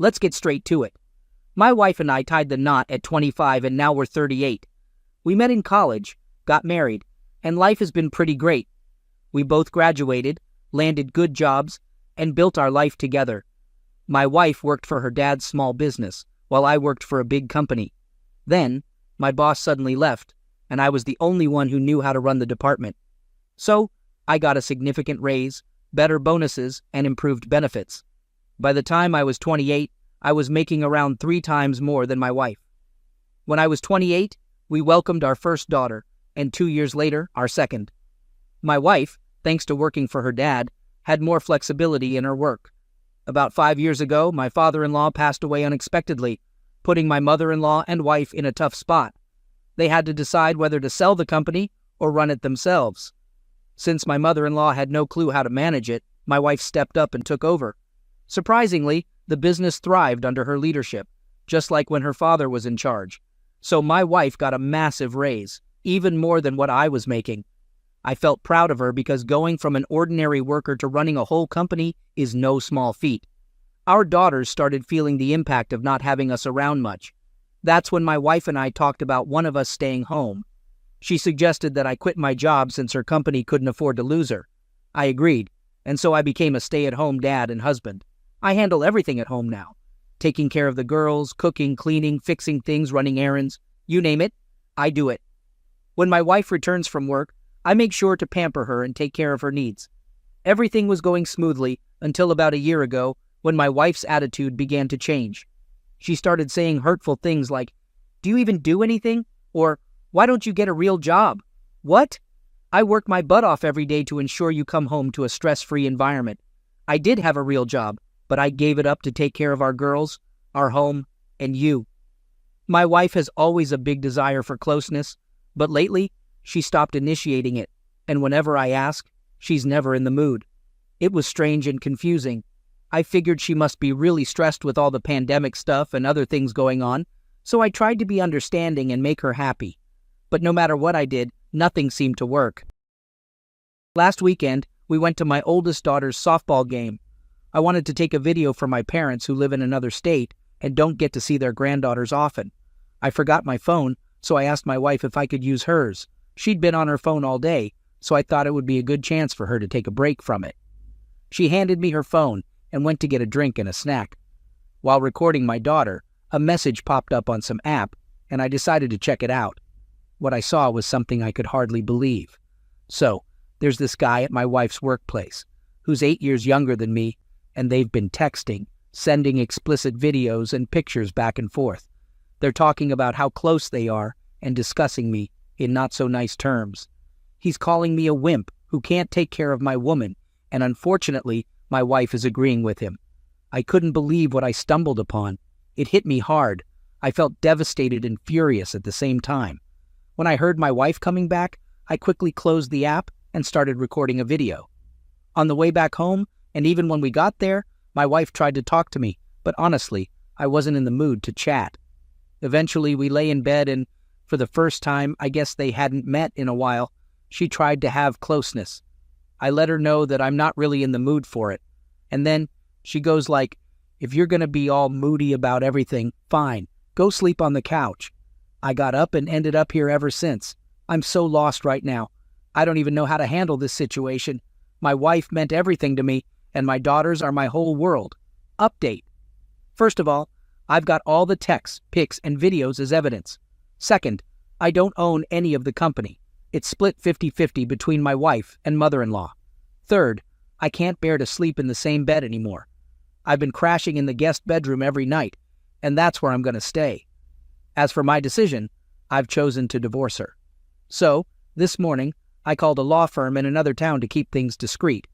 Let's get straight to it. My wife and I tied the knot at 25 and now we're 38. We met in college, got married, and life has been pretty great. We both graduated, landed good jobs, and built our life together. My wife worked for her dad's small business, while I worked for a big company. Then, my boss suddenly left, and I was the only one who knew how to run the department. So, I got a significant raise, better bonuses, and improved benefits. By the time I was 28, I was making around 3 times more than my wife. When I was 28, we welcomed our first daughter, and 2 years later, our second. My wife, thanks to working for her dad, had more flexibility in her work. About 5 years ago, my father-in-law passed away unexpectedly, putting my mother-in-law and wife in a tough spot. They had to decide whether to sell the company or run it themselves. Since my mother-in-law had no clue how to manage it, my wife stepped up and took over. Surprisingly, the business thrived under her leadership, just like when her father was in charge. So my wife got a massive raise, even more than what I was making. I felt proud of her because going from an ordinary worker to running a whole company is no small feat. Our daughters started feeling the impact of not having us around much. That's when my wife and I talked about one of us staying home. She suggested that I quit my job since her company couldn't afford to lose her. I agreed, and so I became a stay-at-home dad and husband. I handle everything at home now. Taking care of the girls, cooking, cleaning, fixing things, running errands. You name it, I do it. When my wife returns from work, I make sure to pamper her and take care of her needs. Everything was going smoothly until about a year ago when my wife's attitude began to change. She started saying hurtful things like, "Do you even do anything?" Or, "Why don't you get a real job?" What? I work my butt off every day to ensure you come home to a stress-free environment. I did have a real job, but I gave it up to take care of our girls, our home, and you. My wife has always a big desire for closeness, but lately, she stopped initiating it, and whenever I ask, she's never in the mood. It was strange and confusing. I figured she must be really stressed with all the pandemic stuff and other things going on, so I tried to be understanding and make her happy. But no matter what I did, nothing seemed to work. Last weekend, we went to my oldest daughter's softball game. I wanted to take a video for my parents who live in another state and don't get to see their granddaughters often. I forgot my phone, so I asked my wife if I could use hers. She'd been on her phone all day, so I thought it would be a good chance for her to take a break from it. She handed me her phone and went to get a drink and a snack. While recording my daughter, a message popped up on some app, and I decided to check it out. What I saw was something I could hardly believe. So, there's this guy at my wife's workplace, who's 8 years younger than me, and they've been texting, sending explicit videos and pictures back and forth. They're talking about how close they are and discussing me in not-so-nice terms. He's calling me a wimp who can't take care of my woman, and unfortunately, my wife is agreeing with him. I couldn't believe what I stumbled upon. It hit me hard. I felt devastated and furious at the same time. When I heard my wife coming back, I quickly closed the app and started recording a video. On the way back home, and even when we got there, my wife tried to talk to me, but honestly, I wasn't in the mood to chat. Eventually, we lay in bed and, for the first time, I guess they hadn't met in a while, she tried to have closeness. I let her know that I'm not really in the mood for it. And then she goes like, "If you're going to be all moody about everything, fine, go sleep on the couch." I got up and ended up here ever since. I'm so lost right now. I don't even know how to handle this situation. My wife meant everything to me, and my daughters are my whole world. Update. First of all, I've got all the texts, pics, and videos as evidence. Second, I don't own any of the company. It's split 50-50 between my wife and mother-in-law. Third, I can't bear to sleep in the same bed anymore. I've been crashing in the guest bedroom every night, and that's where I'm going to stay. As for my decision, I've chosen to divorce her. So, this morning, I called a law firm in another town to keep things discreet.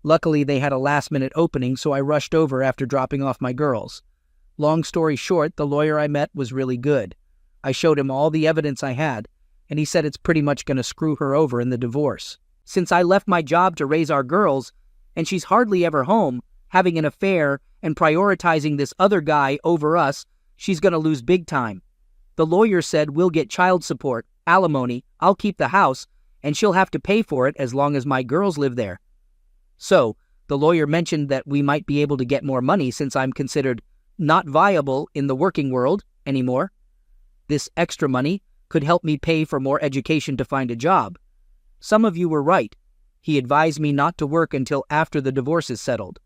Luckily, they had a last-minute opening, so I rushed over after dropping off my girls. Long story short, the lawyer I met was really good. I showed him all the evidence I had, and he said it's pretty much going to screw her over in the divorce. Since I left my job to raise our girls, and she's hardly ever home, having an affair and prioritizing this other guy over us, she's going to lose big time. The lawyer said we'll get child support, alimony, I'll keep the house, and she'll have to pay for it as long as my girls live there. So, the lawyer mentioned that we might be able to get more money since I'm considered not viable in the working world anymore. This extra money could help me pay for more education to find a job. Some of you were right. He advised me not to work until after the divorce is settled.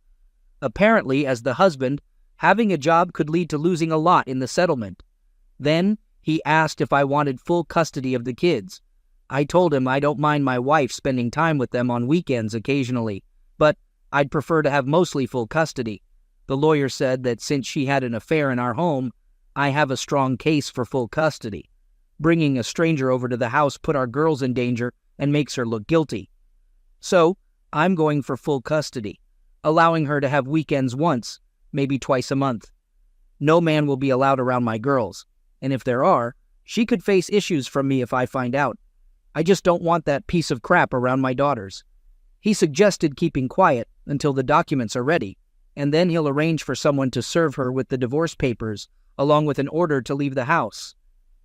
Apparently, as the husband, having a job could lead to losing a lot in the settlement. Then, he asked if I wanted full custody of the kids. I told him I don't mind my wife spending time with them on weekends occasionally, but I'd prefer to have mostly full custody. The lawyer said that since she had an affair in our home, I have a strong case for full custody. Bringing a stranger over to the house put our girls in danger and makes her look guilty. So, I'm going for full custody, allowing her to have weekends once, maybe twice a month. No man will be allowed around my girls, and if there are, she could face issues from me if I find out. I just don't want that piece of crap around my daughters. He suggested keeping quiet until the documents are ready, and then he'll arrange for someone to serve her with the divorce papers, along with an order to leave the house.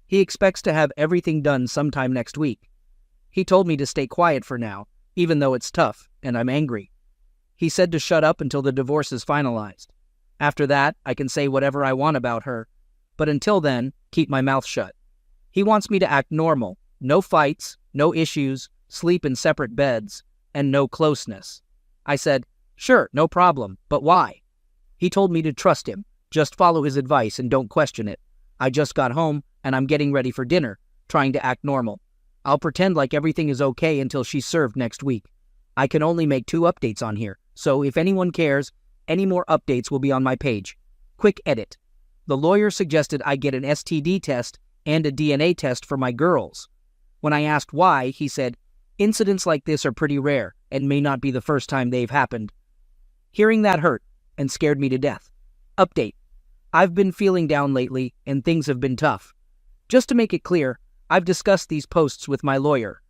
He expects to have everything done sometime next week. He told me to stay quiet for now, even though it's tough, and I'm angry. He said to shut up until the divorce is finalized. After that, I can say whatever I want about her, but until then, keep my mouth shut. He wants me to act normal, no fights, no issues, sleep in separate beds, and no closeness. I said, sure, no problem, but why? He told me to trust him, just follow his advice and don't question it. I just got home, and I'm getting ready for dinner, trying to act normal. I'll pretend like everything is okay until she's served next week. I can only make 2 updates on here, so if anyone cares, any more updates will be on my page. Quick edit. The lawyer suggested I get an STD test and a DNA test for my girls. When I asked why, he said, incidents like this are pretty rare and may not be the first time they've happened. Hearing that hurt and scared me to death. Update. I've been feeling down lately and things have been tough. Just to make it clear, I've discussed these posts with my lawyer.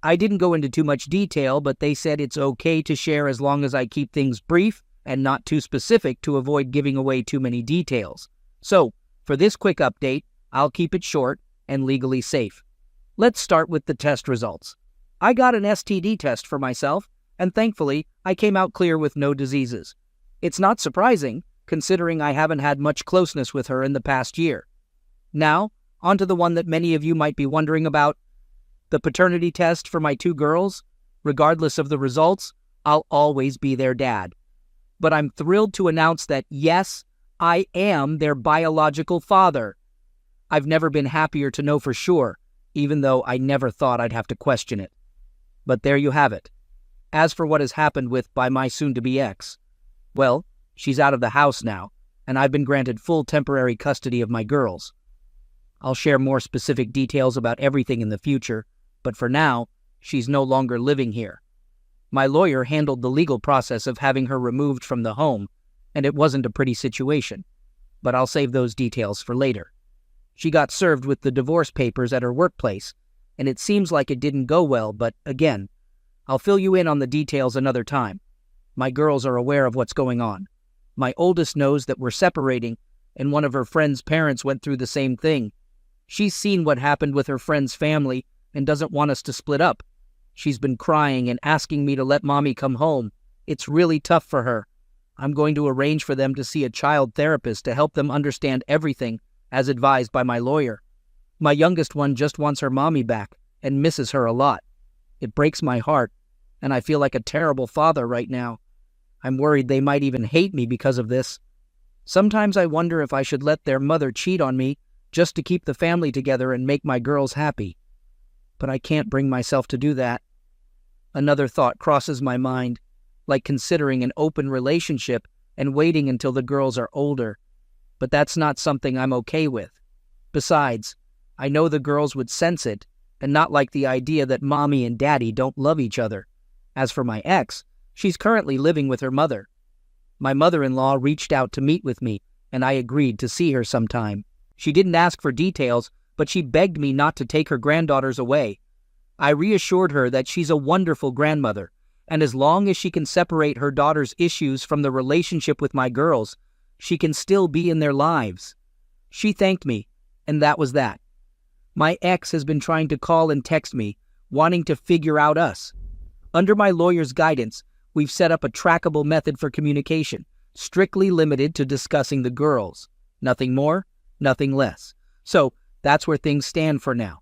I didn't go into too much detail, but they said it's okay to share as long as I keep things brief and not too specific to avoid giving away too many details. So, for this quick update, I'll keep it short and legally safe. Let's start with the test results. I got an STD test for myself, and thankfully, I came out clear with no diseases. It's not surprising, considering I haven't had much closeness with her in the past year. Now, onto the one that many of you might be wondering about. The paternity test for my 2 girls. Regardless of the results, I'll always be their dad. But I'm thrilled to announce that yes, I am their biological father. I've never been happier to know for sure, even though I never thought I'd have to question it. But there you have it. As for what has happened by my soon-to-be ex, well, she's out of the house now, and I've been granted full temporary custody of my girls. I'll share more specific details about everything in the future, but for now, she's no longer living here. My lawyer handled the legal process of having her removed from the home, and it wasn't a pretty situation, but I'll save those details for later. She got served with the divorce papers at her workplace, and it seems like it didn't go well, but again, I'll fill you in on the details another time. My girls are aware of what's going on. My oldest knows that we're separating, and one of her friend's parents went through the same thing. She's seen what happened with her friend's family and doesn't want us to split up. She's been crying and asking me to let mommy come home. It's really tough for her. I'm going to arrange for them to see a child therapist to help them understand everything, as advised by my lawyer. My youngest one just wants her mommy back and misses her a lot. It breaks my heart, and I feel like a terrible father right now. I'm worried they might even hate me because of this. Sometimes I wonder if I should let their mother cheat on me just to keep the family together and make my girls happy. But I can't bring myself to do that. Another thought crosses my mind, like considering an open relationship and waiting until the girls are older. But that's not something I'm okay with. Besides, I know the girls would sense it and not like the idea that mommy and daddy don't love each other. As for my ex, she's currently living with her mother. My mother-in-law reached out to meet with me, and I agreed to see her sometime. She didn't ask for details, but she begged me not to take her granddaughters away. I reassured her that she's a wonderful grandmother, and as long as she can separate her daughter's issues from the relationship with my girls, she can still be in their lives. She thanked me, and that was that. My ex has been trying to call and text me, wanting to figure out us. Under my lawyer's guidance, we've set up a trackable method for communication, strictly limited to discussing the girls. Nothing more, nothing less. So that's where things stand for now.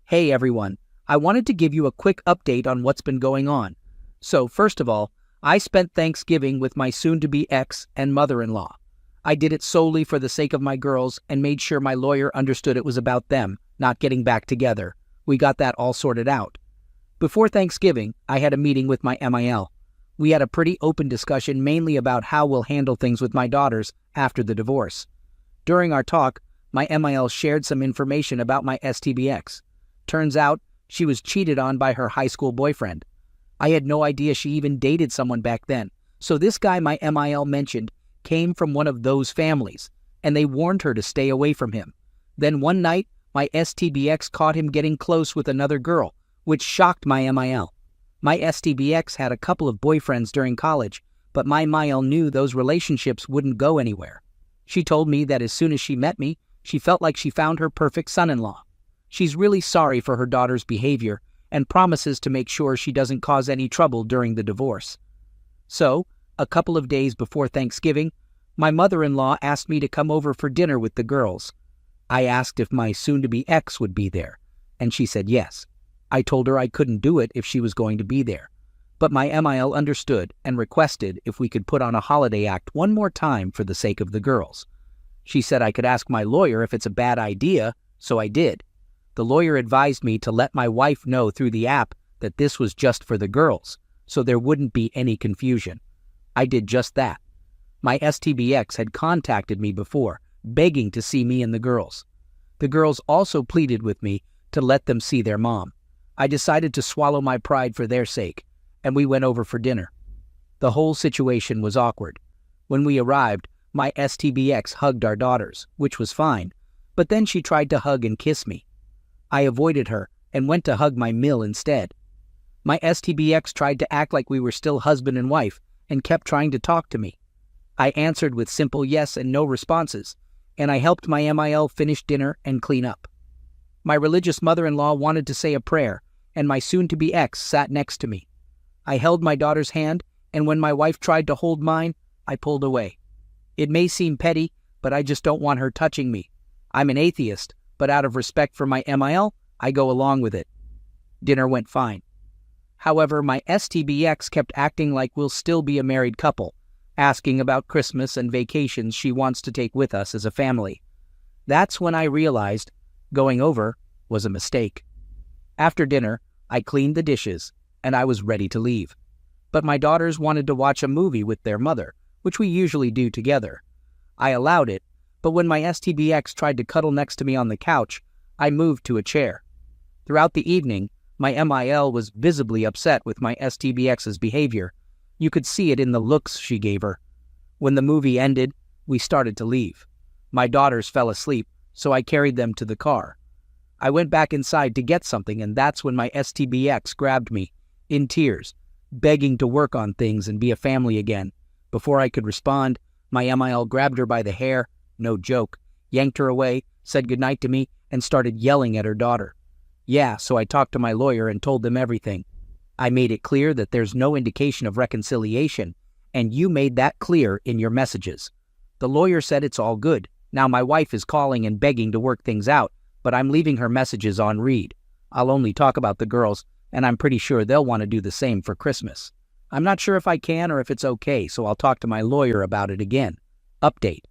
Hey everyone, I wanted to give you a quick update on what's been going on. So first of all, I spent Thanksgiving with my soon-to-be ex and mother-in-law. I did it solely for the sake of my girls and made sure my lawyer understood it was about them, not getting back together. We got that all sorted out. Before Thanksgiving, I had a meeting with my MIL. We had a pretty open discussion mainly about how we'll handle things with my daughters after the divorce. During our talk, my MIL shared some information about my STBX. Turns out, she was cheated on by her high school boyfriend. I had no idea she even dated someone back then, so this guy my MIL mentioned came from one of those families, and they warned her to stay away from him. Then one night, my STBX caught him getting close with another girl, which shocked my MIL. My STBX had a couple of boyfriends during college, but my MIL knew those relationships wouldn't go anywhere. She told me that as soon as she met me, she felt like she found her perfect son-in-law. She's really sorry for her daughter's behavior and promises to make sure she doesn't cause any trouble during the divorce. So, a couple of days before Thanksgiving, my mother-in-law asked me to come over for dinner with the girls. I asked if my soon-to-be ex would be there, and she said yes. I told her I couldn't do it if she was going to be there, but my MIL understood and requested if we could put on a holiday act one more time for the sake of the girls. She said I could ask my lawyer if it's a bad idea, so I did. The lawyer advised me to let my wife know through the app that this was just for the girls, so there wouldn't be any confusion. I did just that. My STBX had contacted me before, begging to see me and the girls. The girls also pleaded with me to let them see their mom. I decided to swallow my pride for their sake, and we went over for dinner. The whole situation was awkward. When we arrived, my STBX hugged our daughters, which was fine, but then she tried to hug and kiss me. I avoided her and went to hug my MIL instead. My STBX tried to act like we were still husband and wife and kept trying to talk to me. I answered with simple yes and no responses, and I helped my MIL finish dinner and clean up. My religious mother-in-law wanted to say a prayer, and my soon-to-be ex sat next to me. I held my daughter's hand, and when my wife tried to hold mine, I pulled away. It may seem petty, but I just don't want her touching me. I'm an atheist, but out of respect for my MIL, I go along with it. Dinner went fine. However, my STBX kept acting like we'll still be a married couple, asking about Christmas and vacations she wants to take with us as a family. That's when I realized going over was a mistake. After dinner, I cleaned the dishes, and I was ready to leave. But my daughters wanted to watch a movie with their mother, which we usually do together. I allowed it, but when my STBX tried to cuddle next to me on the couch, I moved to a chair. Throughout the evening, my MIL was visibly upset with my STBX's behavior. You could see it in the looks she gave her. When the movie ended, we started to leave. My daughters fell asleep, so I carried them to the car. I went back inside to get something, and that's when my STBX grabbed me, in tears, begging to work on things and be a family again. Before I could respond, my MIL grabbed her by the hair, no joke, yanked her away, said goodnight to me, and started yelling at her daughter. Yeah, so I talked to my lawyer and told them everything. I made it clear that there's no indication of reconciliation, and you made that clear in your messages. The lawyer said it's all good. Now my wife is calling and begging to work things out, but I'm leaving her messages on read. I'll only talk about the girls, and I'm pretty sure they'll want to do the same for Christmas. I'm not sure if I can or if it's okay, so I'll talk to my lawyer about it again. Update.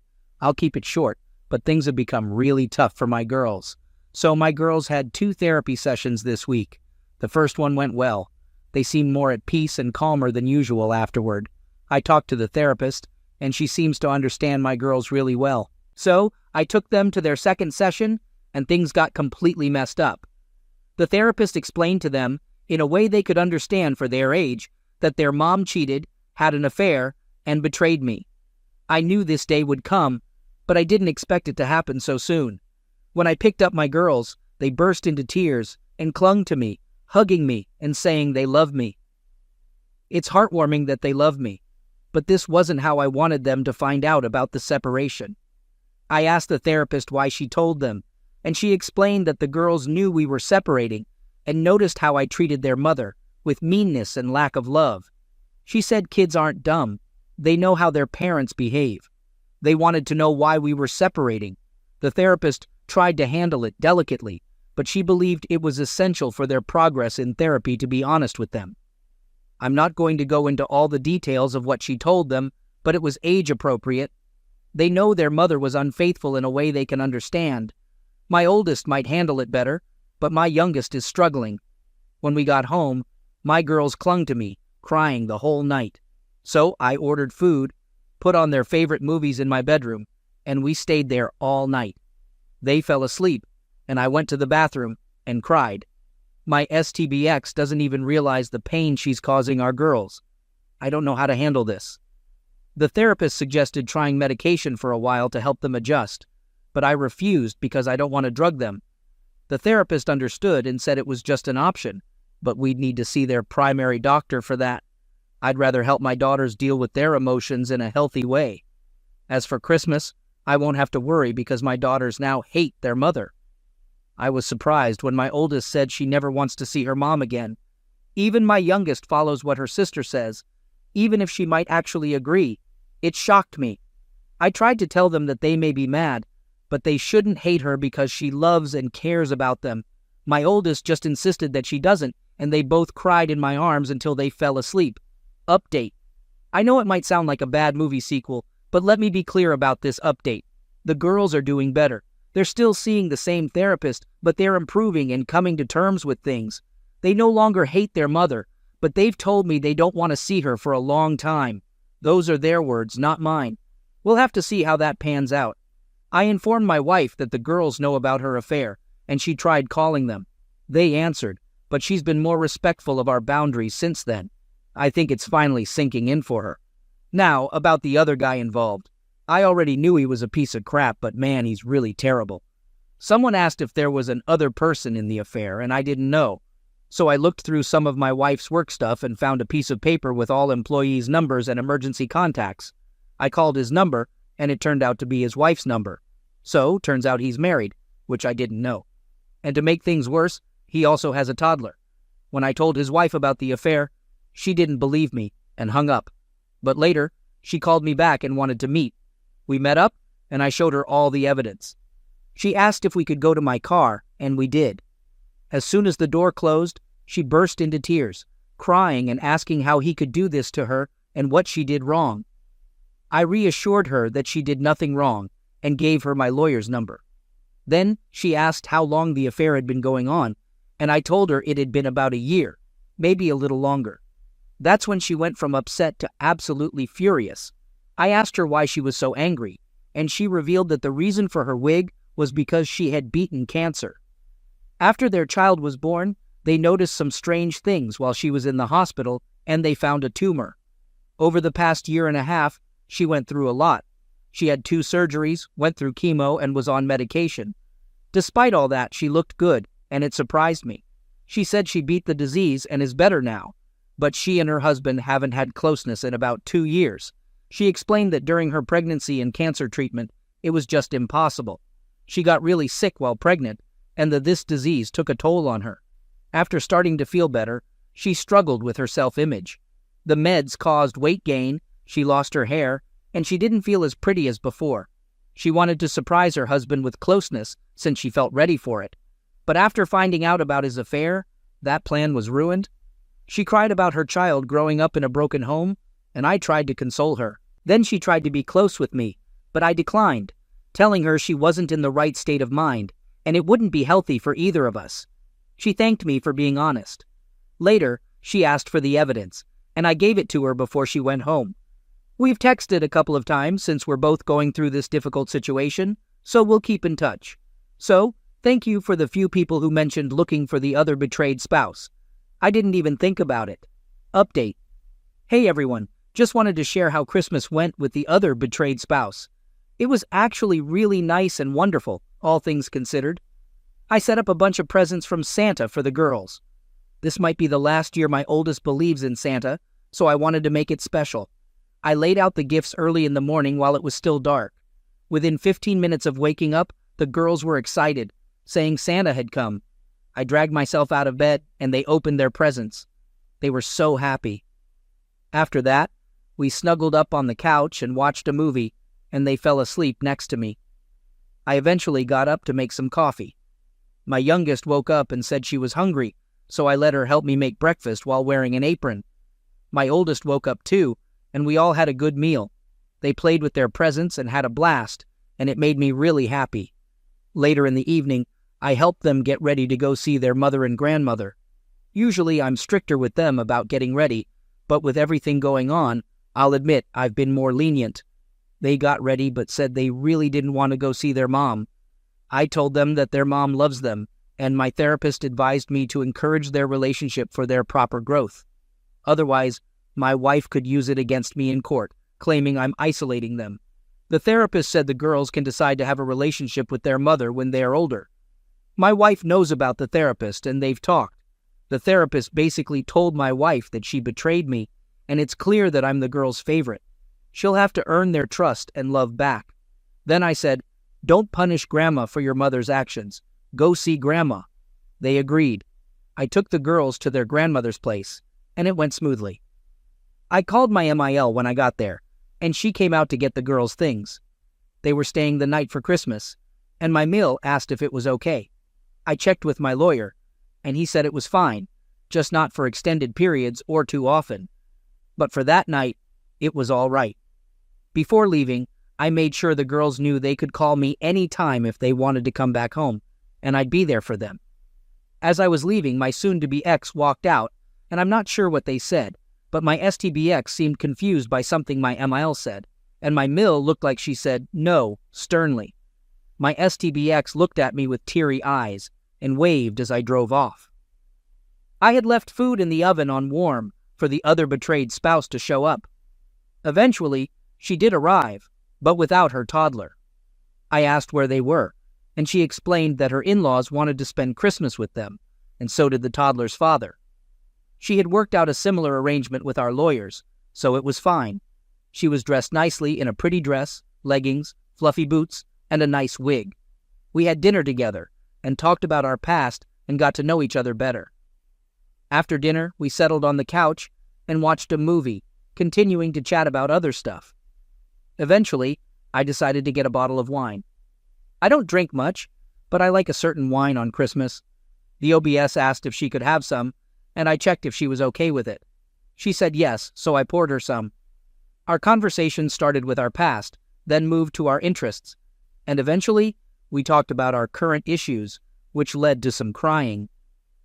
I'll keep it short, but things have become really tough for my girls. So my girls had 2 therapy sessions this week. The first one went well. They seemed more at peace and calmer than usual afterward. I talked to the therapist, and she seems to understand my girls really well. So I took them to their second session, and things got completely messed up. The therapist explained to them, in a way they could understand for their age, that their mom cheated, had an affair, and betrayed me. I knew this day would come, but I didn't expect it to happen so soon. When I picked up my girls, they burst into tears and clung to me, hugging me and saying they love me. It's heartwarming that they love me, but this wasn't how I wanted them to find out about the separation. I asked the therapist why she told them, and she explained that the girls knew we were separating and noticed how I treated their mother, with meanness and lack of love. She said kids aren't dumb. They know how their parents behave. They wanted to know why we were separating. The therapist tried to handle it delicately, but she believed it was essential for their progress in therapy to be honest with them. I'm not going to go into all the details of what she told them, but it was age-appropriate. They know their mother was unfaithful in a way they can understand. My oldest might handle it better, but my youngest is struggling. When we got home, my girls clung to me, crying the whole night. So I ordered food, put on their favorite movies in my bedroom, and we stayed there all night. They fell asleep, and I went to the bathroom and cried. My STBX doesn't even realize the pain she's causing our girls. I don't know how to handle this. The therapist suggested trying medication for a while to help them adjust, but I refused because I don't want to drug them. The therapist understood and said it was just an option, but we'd need to see their primary doctor for that. I'd rather help my daughters deal with their emotions in a healthy way. As for Christmas, I won't have to worry because my daughters now hate their mother. I was surprised when my oldest said she never wants to see her mom again. Even my youngest follows what her sister says, even if she might actually agree. It shocked me. I tried to tell them that they may be mad, but they shouldn't hate her because she loves and cares about them. My oldest just insisted that she doesn't, and they both cried in my arms until they fell asleep. Update. I know it might sound like a bad movie sequel, but let me be clear about this update. The girls are doing better. They're still seeing the same therapist, but they're improving and coming to terms with things. They no longer hate their mother, but they've told me they don't want to see her for a long time. Those are their words, not mine. We'll have to see how that pans out. I informed my wife that the girls know about her affair, and she tried calling them. They answered, but she's been more respectful of our boundaries since then. I think it's finally sinking in for her. Now, about the other guy involved. I already knew he was a piece of crap, but man, he's really terrible. Someone asked if there was an other person in the affair, and I didn't know. So I looked through some of my wife's work stuff and found a piece of paper with all employees' numbers and emergency contacts. I called his number, and it turned out to be his wife's number. So, turns out he's married, which I didn't know. And to make things worse, he also has a toddler. When I told his wife about the affair, she didn't believe me and hung up. But later, she called me back and wanted to meet. We met up, and I showed her all the evidence. She asked if we could go to my car, and we did. As soon as the door closed, she burst into tears, crying and asking how he could do this to her and what she did wrong. I reassured her that she did nothing wrong and gave her my lawyer's number. Then she asked how long the affair had been going on, and I told her it had been about a year, maybe a little longer. That's when she went from upset to absolutely furious. I asked her why she was so angry, and she revealed that the reason for her wig was because she had beaten cancer. After their child was born, they noticed some strange things while she was in the hospital, and they found a tumor. Over the past year and a half, she went through a lot. She had 2 surgeries, went through chemo, and was on medication. Despite all that, she looked good, and it surprised me. She said she beat the disease and is better now, but she and her husband haven't had closeness in about 2 years. She explained that during her pregnancy and cancer treatment, it was just impossible. She got really sick while pregnant, and that this disease took a toll on her. After starting to feel better, she struggled with her self-image. The meds caused weight gain, she lost her hair, and she didn't feel as pretty as before. She wanted to surprise her husband with closeness since she felt ready for it. But after finding out about his affair, that plan was ruined. She cried about her child growing up in a broken home, and I tried to console her. Then she tried to be close with me, but I declined, telling her she wasn't in the right state of mind, and it wouldn't be healthy for either of us. She thanked me for being honest. Later, she asked for the evidence, and I gave it to her before she went home. We've texted a couple of times since we're both going through this difficult situation, so we'll keep in touch. So, thank you for the few people who mentioned looking for the other betrayed spouse. I didn't even think about it. Update. Hey everyone, just wanted to share how Christmas went with the other betrayed spouse. It was actually really nice and wonderful, all things considered. I set up a bunch of presents from Santa for the girls. This might be the last year my oldest believes in Santa, so I wanted to make it special. I laid out the gifts early in the morning while it was still dark. Within 15 minutes of waking up, the girls were excited, saying Santa had come. I dragged myself out of bed, and they opened their presents. They were so happy. After that, we snuggled up on the couch and watched a movie. and they fell asleep next to me. I eventually got up to make some coffee. My youngest woke up and said she was hungry, so I let her help me make breakfast while wearing an apron. My oldest woke up too, and we all had a good meal. They played with their presents and had a blast, and it made me really happy. Later in the evening, I helped them get ready to go see their mother and grandmother. Usually I'm stricter with them about getting ready, but with everything going on, I'll admit I've been more lenient. They got ready but said they really didn't want to go see their mom. I told them that their mom loves them, and my therapist advised me to encourage their relationship for their proper growth. Otherwise, my wife could use it against me in court, claiming I'm isolating them. The therapist said the girls can decide to have a relationship with their mother when they are older. My wife knows about the therapist, and they've talked. The therapist basically told my wife that she betrayed me, and it's clear that I'm the girl's favorite. She'll have to earn their trust and love back. Then I said, "Don't punish Grandma for your mother's actions. Go see Grandma." They agreed. I took the girls to their grandmother's place, and it went smoothly. I called my MIL when I got there, and she came out to get the girls' things. They were staying the night for Christmas, and my MIL asked if it was okay. I checked with my lawyer, and he said it was fine, just not for extended periods or too often. But for that night, it was all right. Before leaving, I made sure the girls knew they could call me any time if they wanted to come back home, and I'd be there for them. As I was leaving, my soon-to-be ex walked out, and I'm not sure what they said, but my STBX seemed confused by something my MIL said, and my MIL looked like she said no, sternly. My STBX looked at me with teary eyes and waved as I drove off. I had left food in the oven on warm for the other betrayed spouse to show up. Eventually, she did arrive, but without her toddler. I asked where they were, and she explained that her in-laws wanted to spend Christmas with them, and so did the toddler's father. She had worked out a similar arrangement with our lawyers, so it was fine. She was dressed nicely in a pretty dress, leggings, fluffy boots, and a nice wig. We had dinner together and talked about our past and got to know each other better. After dinner, we settled on the couch and watched a movie, continuing to chat about other stuff. Eventually, I decided to get a bottle of wine. I don't drink much, but I like a certain wine on Christmas. The OBS asked if she could have some, and I checked if she was okay with it. She said yes, so I poured her some. Our conversation started with our past, then moved to our interests, and eventually, we talked about our current issues, which led to some crying.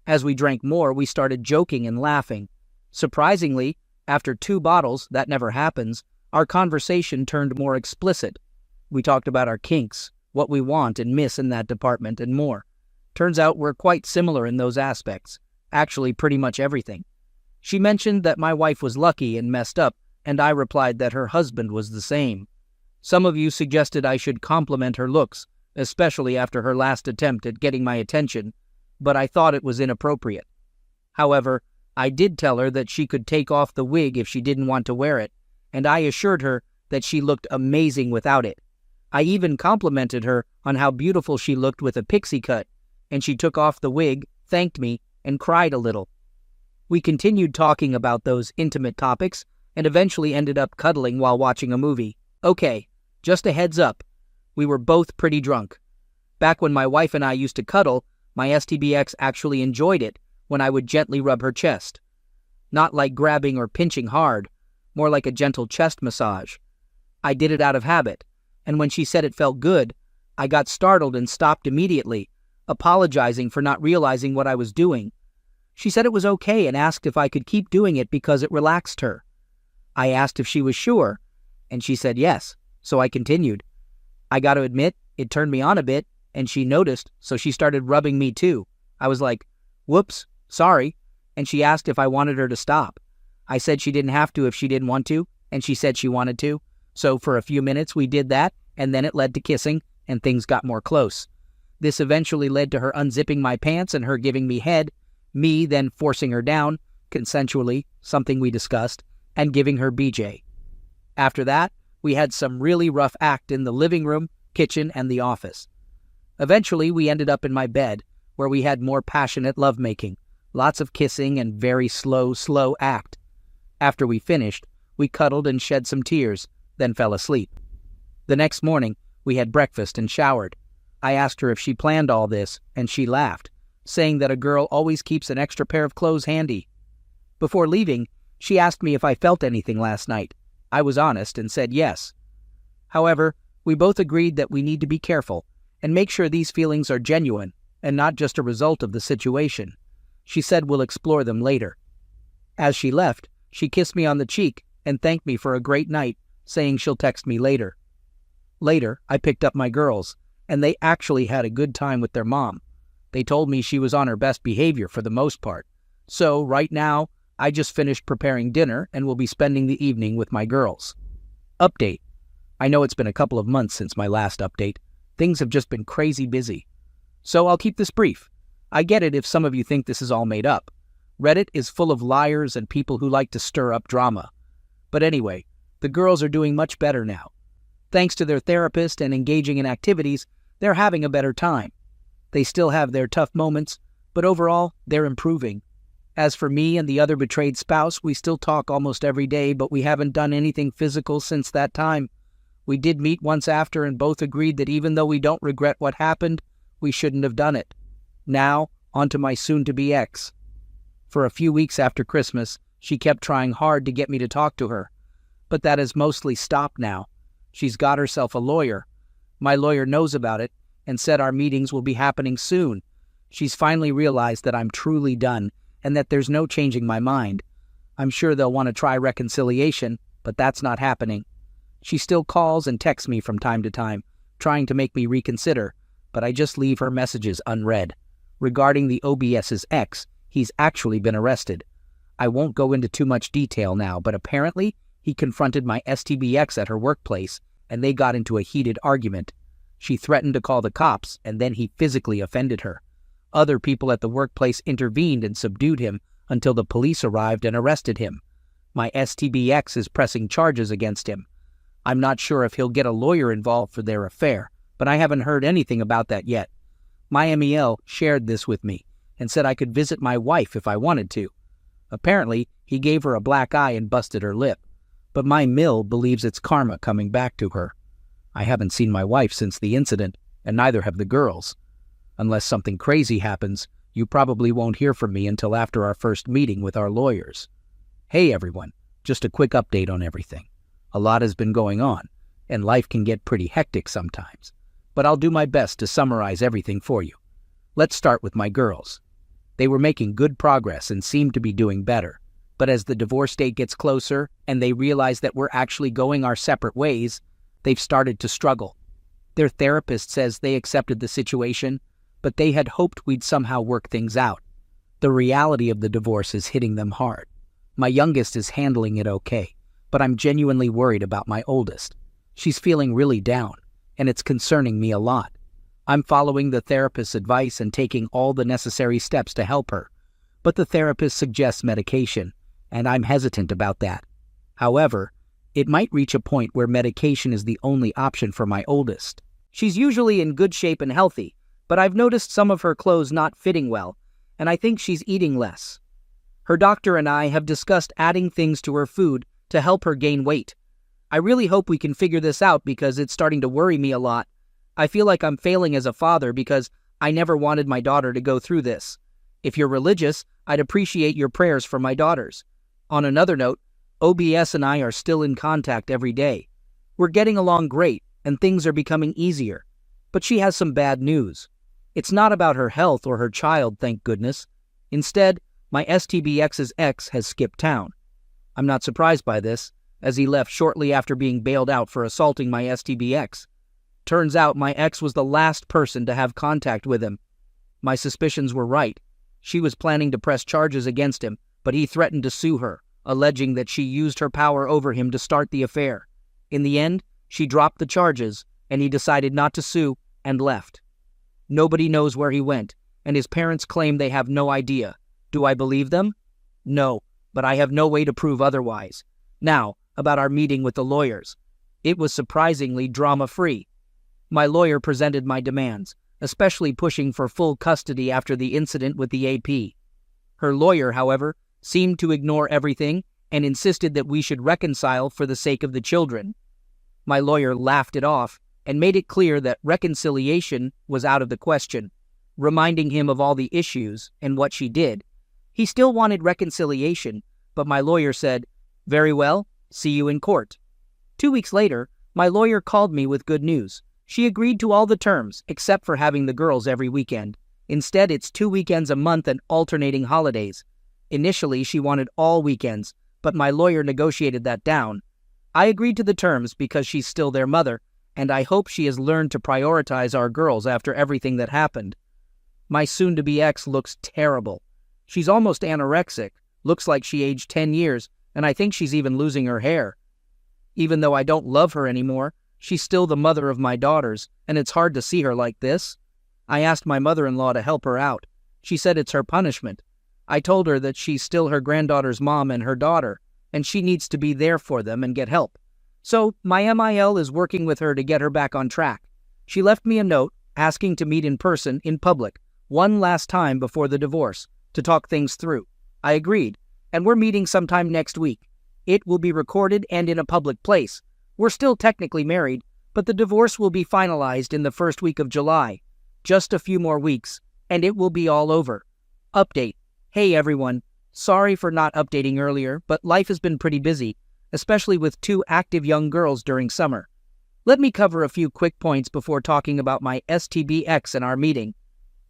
As we drank more, we started joking and laughing. Surprisingly, after 2 bottles, that never happens, our conversation turned more explicit. We talked about our kinks, what we want and miss in that department, and more. Turns out we're quite similar in those aspects. Actually, pretty much everything. She mentioned that my wife was lucky and messed up, and I replied that her husband was the same. Some of you suggested I should compliment her looks, especially after her last attempt at getting my attention, but I thought it was inappropriate. However, I did tell her that she could take off the wig if she didn't want to wear it, and I assured her that she looked amazing without it. I even complimented her on how beautiful she looked with a pixie cut, and she took off the wig, thanked me, and cried a little. We continued talking about those intimate topics and eventually ended up cuddling while watching a movie. Okay, just a heads up, we were both pretty drunk. Back when my wife and I used to cuddle, my STBX actually enjoyed it when I would gently rub her chest. Not like grabbing or pinching hard, more like a gentle chest massage. I did it out of habit, and when she said it felt good, I got startled and stopped immediately, apologizing for not realizing what I was doing. She said it was okay and asked if I could keep doing it because it relaxed her. I asked if she was sure, and she said yes, so I continued. I got to admit, it turned me on a bit, and she noticed, so she started rubbing me too. I was like, whoops, sorry, and she asked if I wanted her to stop. I said she didn't have to if she didn't want to, and she said she wanted to. So for a few minutes we did that, and then it led to kissing, and things got more close. This eventually led to her unzipping my pants and her giving me head, me then forcing her down, consensually, something we discussed, and giving her BJ. After that, we had some really rough act in the living room, kitchen, and the office. Eventually, we ended up in my bed, where we had more passionate lovemaking, lots of kissing and very slow act. After we finished, we cuddled and shed some tears, then fell asleep. The next morning, we had breakfast and showered. I asked her if she planned all this, and she laughed, saying that a girl always keeps an extra pair of clothes handy. Before leaving, she asked me if I felt anything last night. I was honest and said yes. However, we both agreed that we need to be careful and make sure these feelings are genuine and not just a result of the situation. She said we'll explore them later. As she left, she kissed me on the cheek and thanked me for a great night, saying she'll text me later. Later, I picked up my girls, and they actually had a good time with their mom. They told me she was on her best behavior for the most part. So, right now, I just finished preparing dinner and will be spending the evening with my girls. Update. I know it's been a couple of months since my last update. Things have just been crazy busy. So I'll keep this brief. I get it if some of you think this is all made up. Reddit is full of liars and people who like to stir up drama. But anyway, the girls are doing much better now. Thanks to their therapist and engaging in activities, they're having a better time. They still have their tough moments, but overall, they're improving. As for me and the other betrayed spouse, we still talk almost every day, but we haven't done anything physical since that time. We did meet once after and both agreed that even though we don't regret what happened, we shouldn't have done it. Now, on to my soon-to-be ex. For a few weeks after Christmas, she kept trying hard to get me to talk to her. But that has mostly stopped now. She's got herself a lawyer. My lawyer knows about it and said our meetings will be happening soon. She's finally realized that I'm truly done and that there's no changing my mind. I'm sure they'll want to try reconciliation, but that's not happening. She still calls and texts me from time to time, trying to make me reconsider, but I just leave her messages unread. Regarding the OBS's ex, he's actually been arrested. I won't go into too much detail now, but apparently he confronted my STBX at her workplace, and they got into a heated argument. She threatened to call the cops, and then he physically offended her. Other people at the workplace intervened and subdued him until the police arrived and arrested him. My STBX is pressing charges against him. I'm not sure if he'll get a lawyer involved for their affair, but I haven't heard anything about that yet. My MEL shared this with me and said I could visit my wife if I wanted to. Apparently, he gave her a black eye and busted her lip, but my mill believes it's karma coming back to her. I haven't seen my wife since the incident, and neither have the girls. Unless something crazy happens, you probably won't hear from me until after our first meeting with our lawyers. Hey everyone, just a quick update on everything. A lot has been going on, and life can get pretty hectic sometimes, but I'll do my best to summarize everything for you. Let's start with my girls. They were making good progress and seemed to be doing better, but as the divorce date gets closer and they realize that we're actually going our separate ways, they've started to struggle. Their therapist says they accepted the situation, but they had hoped we'd somehow work things out. The reality of the divorce is hitting them hard. My youngest is handling it okay, but I'm genuinely worried about my oldest. She's feeling really down, and it's concerning me a lot. I'm following the therapist's advice and taking all the necessary steps to help her, but the therapist suggests medication, and I'm hesitant about that. However, it might reach a point where medication is the only option for my oldest. She's usually in good shape and healthy, but I've noticed some of her clothes not fitting well, and I think she's eating less. Her doctor and I have discussed adding things to her food to help her gain weight. I really hope we can figure this out because it's starting to worry me a lot. I feel like I'm failing as a father because I never wanted my daughter to go through this. If you're religious, I'd appreciate your prayers for my daughters. On another note, OBS and I are still in contact every day. We're getting along great, and things are becoming easier. But she has some bad news. It's not about her health or her child, thank goodness. Instead, my STBX's ex has skipped town. I'm not surprised by this, as he left shortly after being bailed out for assaulting my STBX. Turns out my ex was the last person to have contact with him. My suspicions were right. She was planning to press charges against him, but he threatened to sue her, alleging that she used her power over him to start the affair. In the end, she dropped the charges, and he decided not to sue and left. Nobody knows where he went, and his parents claim they have no idea. Do I believe them? No, but I have no way to prove otherwise. Now, about our meeting with the lawyers. It was surprisingly drama-free. My lawyer presented my demands, especially pushing for full custody after the incident with the AP. Her lawyer, however, seemed to ignore everything and insisted that we should reconcile for the sake of the children. My lawyer laughed it off and made it clear that reconciliation was out of the question, reminding him of all the issues and what she did. He still wanted reconciliation, but my lawyer said, "Very well, see you in court." 2 weeks later, my lawyer called me with good news. She agreed to all the terms, except for having the girls every weekend. Instead, it's 2 weekends a month and alternating holidays. Initially, she wanted all weekends, but my lawyer negotiated that down. I agreed to the terms because she's still their mother, and I hope she has learned to prioritize our girls after everything that happened. My soon-to-be ex looks terrible. She's almost anorexic, looks like she aged 10 years, and I think she's even losing her hair. Even though I don't love her anymore, she's still the mother of my daughters, and it's hard to see her like this. I asked my mother-in-law to help her out. She said it's her punishment. I told her that she's still her granddaughter's mom and her daughter, and she needs to be there for them and get help. So my MIL is working with her to get her back on track. She left me a note asking to meet in person, in public, one last time before the divorce, to talk things through. I agreed, and we're meeting sometime next week. It will be recorded and in a public place. We're still technically married, but the divorce will be finalized in the first week of July. Just a few more weeks, and it will be all over. Update. Hey everyone. Sorry for not updating earlier, but life has been pretty busy, especially with 2 active young girls during summer. Let me cover a few quick points before talking about my STBX and our meeting.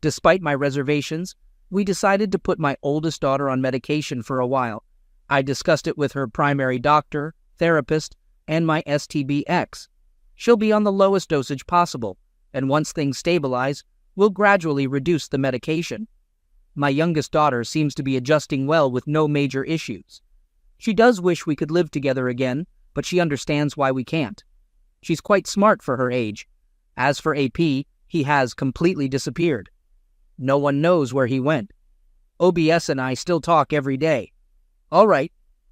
Despite my reservations, we decided to put my oldest daughter on medication for a while. I discussed it with her primary doctor, therapist, and my STBX. She'll be on the lowest dosage possible, and once things stabilize, we'll gradually reduce the medication. My youngest daughter seems to be adjusting well with no major issues. She does wish we could live together again, but she understands why we can't. She's quite smart for her age. As for AP, he has completely disappeared. No one knows where he went. OBS and I still talk every day. All right,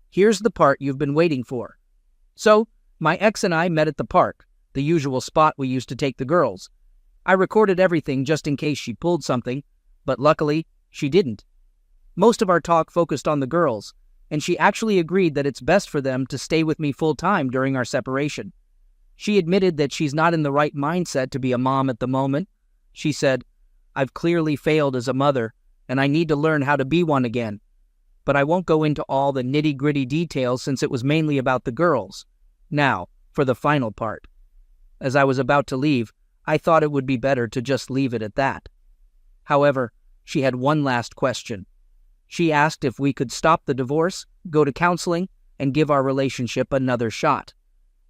here's the part you've been waiting for. So, my ex and I met at the park, the usual spot we used to take the girls. I recorded everything just in case she pulled something, but luckily, she didn't. Most of our talk focused on the girls, and she actually agreed that it's best for them to stay with me full-time during our separation. She admitted that she's not in the right mindset to be a mom at the moment. She said, "I've clearly failed as a mother, and I need to learn how to be one again." But I won't go into all the nitty-gritty details since it was mainly about the girls. Now, for the final part. As I was about to leave, I thought it would be better to just leave it at that. However, she had one last question. She asked if we could stop the divorce, go to counseling, and give our relationship another shot.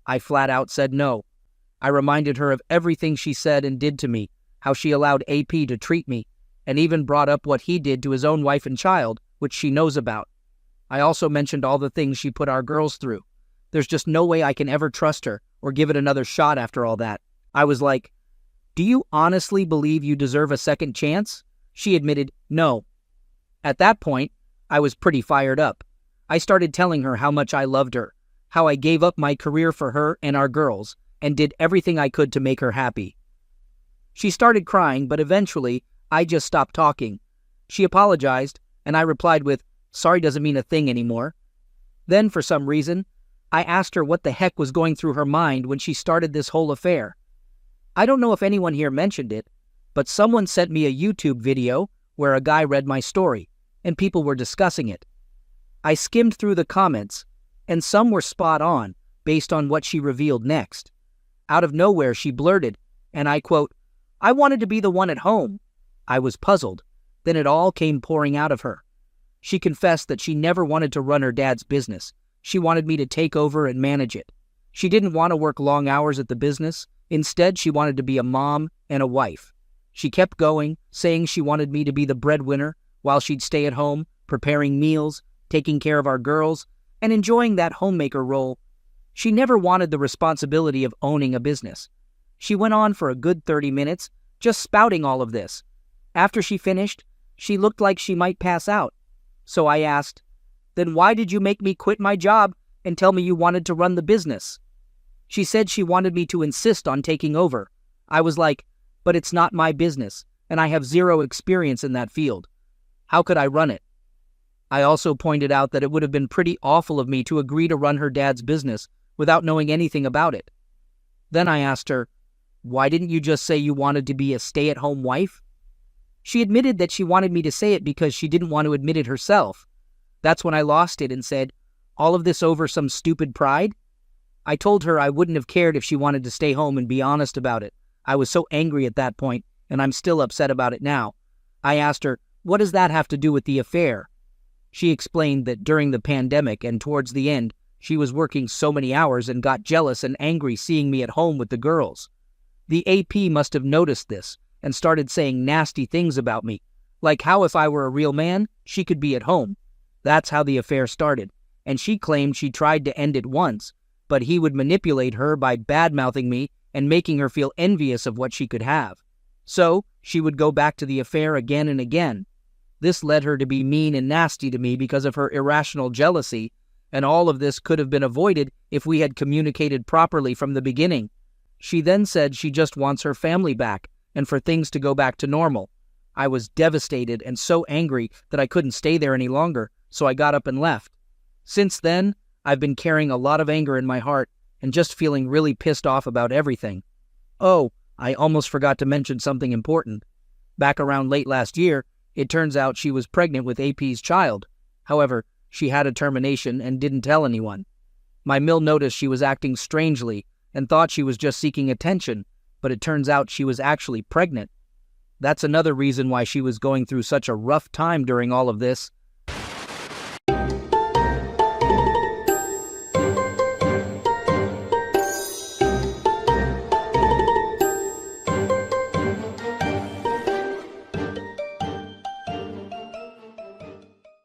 I flat out said no. I reminded her of everything she said and did to me, how she allowed AP to treat me, and even brought up what he did to his own wife and child, which she knows about. I also mentioned all the things she put our girls through. There's just no way I can ever trust her or give it another shot after all that. I was like, "Do you honestly believe you deserve a second chance?" She admitted no. At that point, I was pretty fired up. I started telling her how much I loved her, how I gave up my career for her and our girls, and did everything I could to make her happy. She started crying, but eventually, I just stopped talking. She apologized, and I replied with, "Sorry doesn't mean a thing anymore." Then, for some reason, I asked her what the heck was going through her mind when she started this whole affair. I don't know if anyone here mentioned it, but someone sent me a YouTube video where a guy read my story, and people were discussing it. I skimmed through the comments, and some were spot on, based on what she revealed next. Out of nowhere, she blurted, and I quote, "I wanted to be the one at home." I was puzzled. Then it all came pouring out of her. She confessed that she never wanted to run her dad's business. She wanted me to take over and manage it. She didn't want to work long hours at the business. Instead, she wanted to be a mom and a wife. She kept going, saying she wanted me to be the breadwinner while she'd stay at home, preparing meals, taking care of our girls, and enjoying that homemaker role. She never wanted the responsibility of owning a business. She went on for a good 30 minutes, just spouting all of this. After she finished, she looked like she might pass out. So I asked, "Then why did you make me quit my job and tell me you wanted to run the business?" She said she wanted me to insist on taking over. I was like, "But it's not my business, and I have zero experience in that field. How could I run it?" I also pointed out that it would have been pretty awful of me to agree to run her dad's business without knowing anything about it. Then I asked her, "Why didn't you just say you wanted to be a stay-at-home wife?" She admitted that she wanted me to say it because she didn't want to admit it herself. That's when I lost it and said, "All of this over some stupid pride?" I told her I wouldn't have cared if she wanted to stay home and be honest about it. I was so angry at that point, and I'm still upset about it now. I asked her, "What does that have to do with the affair?" She explained that during the pandemic and towards the end, she was working so many hours and got jealous and angry seeing me at home with the girls. The AP must have noticed this and started saying nasty things about me, like how if I were a real man, she could be at home. That's how the affair started, and she claimed she tried to end it once, but he would manipulate her by bad-mouthing me and making her feel envious of what she could have. So, she would go back to the affair again and again. This led her to be mean and nasty to me because of her irrational jealousy, and all of this could have been avoided if we had communicated properly from the beginning. She then said she just wants her family back and for things to go back to normal. I was devastated and so angry that I couldn't stay there any longer, so I got up and left. Since then, I've been carrying a lot of anger in my heart and just feeling really pissed off about everything. Oh, I almost forgot to mention something important. Back around late last year, it turns out she was pregnant with AP's child. However, she had a termination and didn't tell anyone. My mill noticed she was acting strangely and thought she was just seeking attention, but it turns out she was actually pregnant. That's another reason why she was going through such a rough time during all of this,